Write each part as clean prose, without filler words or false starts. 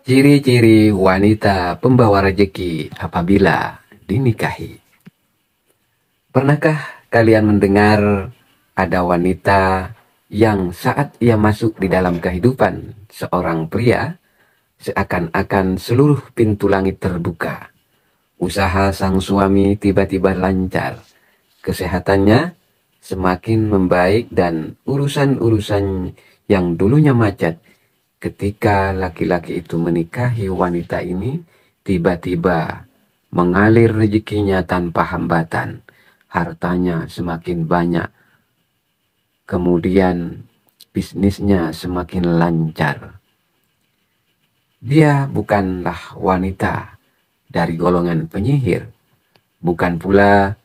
Ciri-ciri wanita pembawa rezeki apabila dinikahi. Pernahkah kalian mendengar ada wanita yang saat ia masuk di dalam kehidupan seorang pria, seakan-akan seluruh pintu langit terbuka. Usaha sang suami tiba-tiba lancar. Kesehatannya semakin membaik dan urusan-urusan yang dulunya macet ketika laki-laki itu menikahi wanita ini tiba-tiba mengalir rezekinya tanpa hambatan. Hartanya semakin banyak. Kemudian bisnisnya semakin lancar. Dia bukanlah wanita dari golongan penyihir. Bukan pula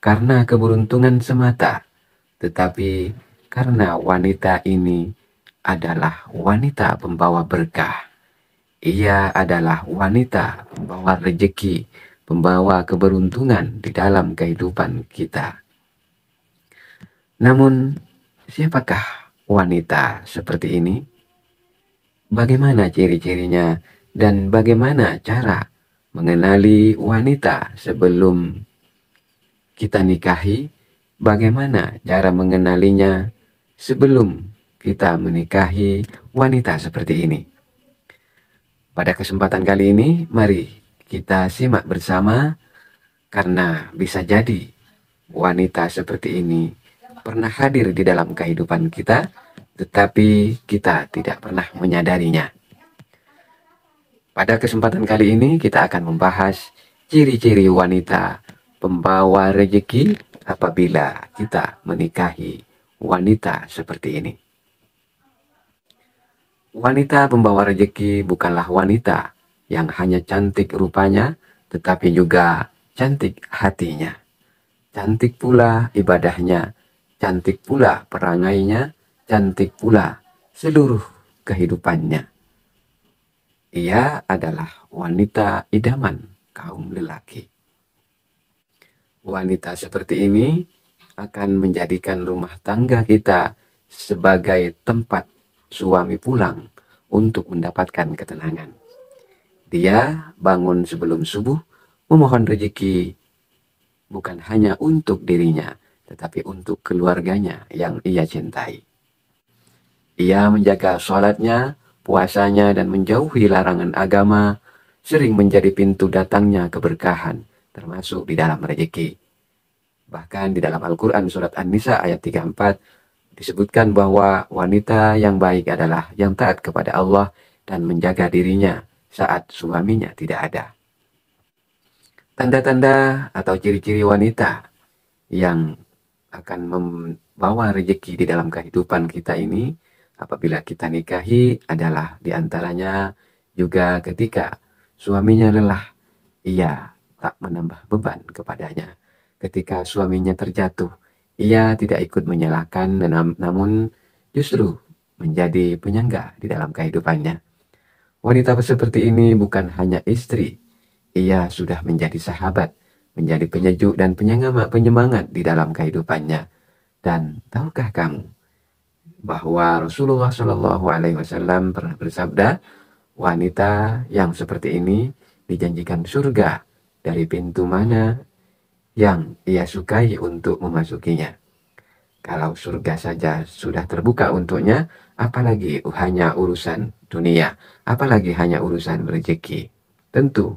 karena keberuntungan semata, tetapi karena wanita ini adalah wanita pembawa berkah. Ia adalah wanita pembawa rezeki, pembawa keberuntungan di dalam kehidupan kita. Namun, siapakah wanita seperti ini? Bagaimana ciri-cirinya dan bagaimana cara mengenali wanita sebelum kita nikahi? Bagaimana cara mengenalinya sebelum kita menikahi wanita seperti ini? Pada kesempatan kali ini, mari kita simak bersama, karena bisa jadi wanita seperti ini pernah hadir di dalam kehidupan kita, tetapi kita tidak pernah menyadarinya. Pada kesempatan kali ini kita akan membahas ciri-ciri wanita pembawa rezeki apabila kita menikahi wanita seperti ini. Wanita pembawa rezeki bukanlah wanita yang hanya cantik rupanya, tetapi juga cantik hatinya. Cantik pula ibadahnya, cantik pula perangainya, cantik pula seluruh kehidupannya. Ia adalah wanita idaman kaum lelaki. Wanita seperti ini akan menjadikan rumah tangga kita sebagai tempat suami pulang untuk mendapatkan ketenangan. Dia bangun sebelum subuh memohon rezeki bukan hanya untuk dirinya, tetapi untuk keluarganya yang ia cintai. Ia menjaga sholatnya, puasanya, dan menjauhi larangan agama, sering menjadi pintu datangnya keberkahan, termasuk di dalam rezeki. Bahkan di dalam Al-Quran surat An-Nisa ayat 34 disebutkan bahwa wanita yang baik adalah yang taat kepada Allah dan menjaga dirinya saat suaminya tidak ada. Tanda-tanda atau ciri-ciri wanita yang akan membawa rezeki di dalam kehidupan kita ini apabila kita nikahi adalah diantaranya juga ketika suaminya lelah, ia tak menambah beban kepadanya. Ketika suaminya terjatuh, ia tidak ikut menyalahkan, namun justru menjadi penyangga di dalam kehidupannya. Wanita seperti ini bukan hanya istri, ia sudah menjadi sahabat, menjadi penyejuk dan penyemangat di dalam kehidupannya. Dan tahukah kamu bahwa Rasulullah Shallallahu Alaihi Wasallam pernah bersabda, wanita yang seperti ini dijanjikan surga dari pintu mana yang ia sukai untuk memasukinya. Kalau surga saja sudah terbuka untuknya, apalagi hanya urusan dunia, apalagi hanya urusan rezeki. Tentu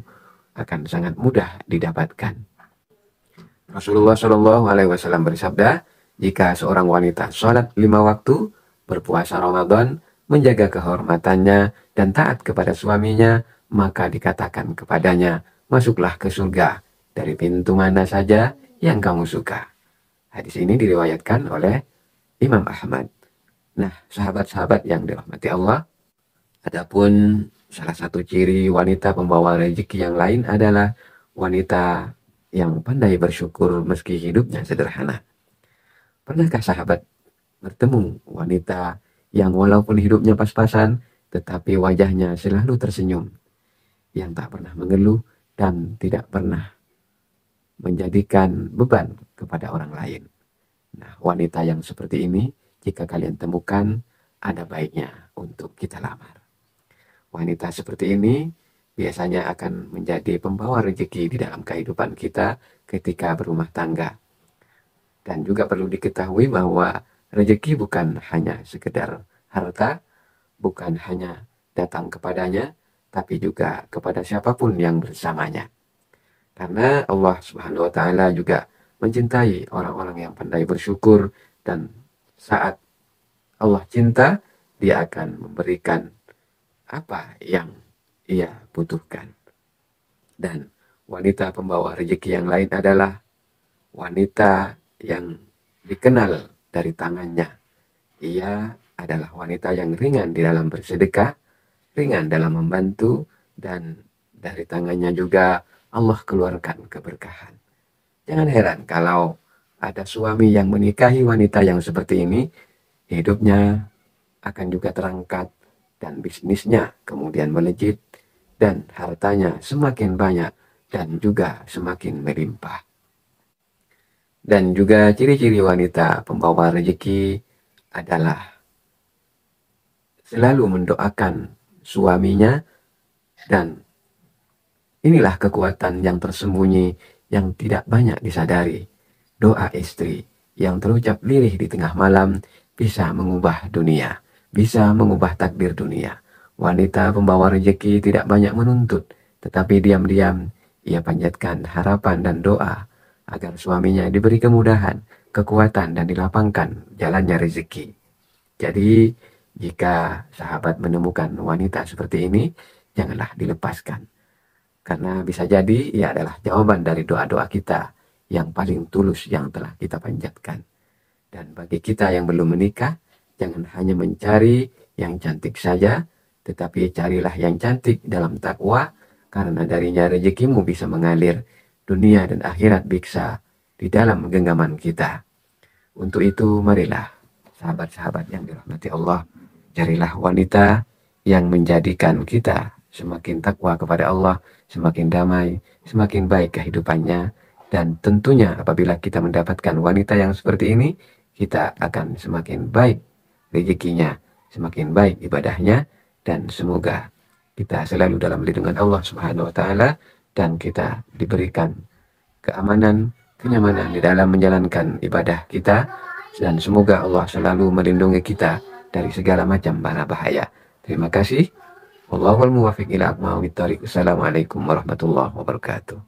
akan sangat mudah didapatkan. Rasulullah Shallallahu Alaihi Wasallam bersabda, jika seorang wanita sholat 5 waktu, berpuasa Ramadan, menjaga kehormatannya dan taat kepada suaminya, maka dikatakan kepadanya, masuklah ke surga dari pintu mana saja yang kamu suka. Hadis ini diriwayatkan oleh Imam Ahmad. Nah, sahabat-sahabat yang dirahmati Allah, adapun salah satu ciri wanita pembawa rezeki yang lain adalah wanita yang pandai bersyukur meski hidupnya sederhana. Pernahkah sahabat bertemu wanita yang walaupun hidupnya pas-pasan, tetapi wajahnya selalu tersenyum, yang tak pernah mengeluh dan tidak pernah menjadikan beban kepada orang lain? Nah, wanita yang seperti ini, jika kalian temukan, ada baiknya untuk kita lamar. wanita seperti ini biasanya akan menjadi pembawa rezeki di dalam kehidupan kita ketika berumah tangga. Dan juga perlu diketahui bahwa rezeki bukan hanya sekedar harta, bukan hanya datang kepadanya, tapi juga kepada siapapun yang bersamanya. Karena Allah Subhanahu wa taala juga mencintai orang-orang yang pandai bersyukur, dan saat Allah cinta, dia akan memberikan apa yang ia butuhkan. Dan wanita pembawa rezeki yang lain adalah wanita yang dikenal dari tangannya. Ia adalah wanita yang ringan di dalam bersedekah, ringan dalam membantu, dan dari tangannya juga Allah keluarkan keberkahan. Jangan heran kalau ada suami yang menikahi wanita yang seperti ini, hidupnya akan juga terangkat, dan bisnisnya kemudian melejit, dan hartanya semakin banyak, dan juga semakin melimpah. Dan juga ciri-ciri wanita pembawa rezeki adalah selalu mendoakan suaminya, dan inilah kekuatan yang tersembunyi yang tidak banyak disadari. Doa istri yang terucap lirih di tengah malam bisa mengubah dunia, bisa mengubah takdir dunia. Wanita pembawa rezeki tidak banyak menuntut, tetapi diam-diam ia panjatkan harapan dan doa agar suaminya diberi kemudahan, kekuatan, dan dilapangkan jalannya rezeki. Jadi, jika sahabat menemukan wanita seperti ini, janganlah dilepaskan. Karena bisa jadi ia adalah jawaban dari doa-doa kita yang paling tulus yang telah kita panjatkan. Dan bagi kita yang belum menikah, jangan hanya mencari yang cantik saja, tetapi carilah yang cantik dalam takwa, karena darinya rezekimu bisa mengalir, dunia dan akhirat bisa di dalam genggaman kita. Untuk itu, marilah sahabat-sahabat yang dirahmati Allah, carilah wanita yang menjadikan kita semakin takwa kepada Allah, semakin damai, semakin baik kehidupannya. Dan tentunya apabila kita mendapatkan wanita yang seperti ini, kita akan semakin baik rezekinya, semakin baik ibadahnya, dan semoga kita selalu dalam lindungan Allah Subhanahu wa taala, dan kita diberikan keamanan, kenyamanan di dalam menjalankan ibadah kita, dan semoga Allah selalu melindungi kita dari segala macam bala bahaya. Terima kasih. Wallahul muwaffiq ila aqwamit thoriq. Assalamualaikum warahmatullahi wabarakatuh.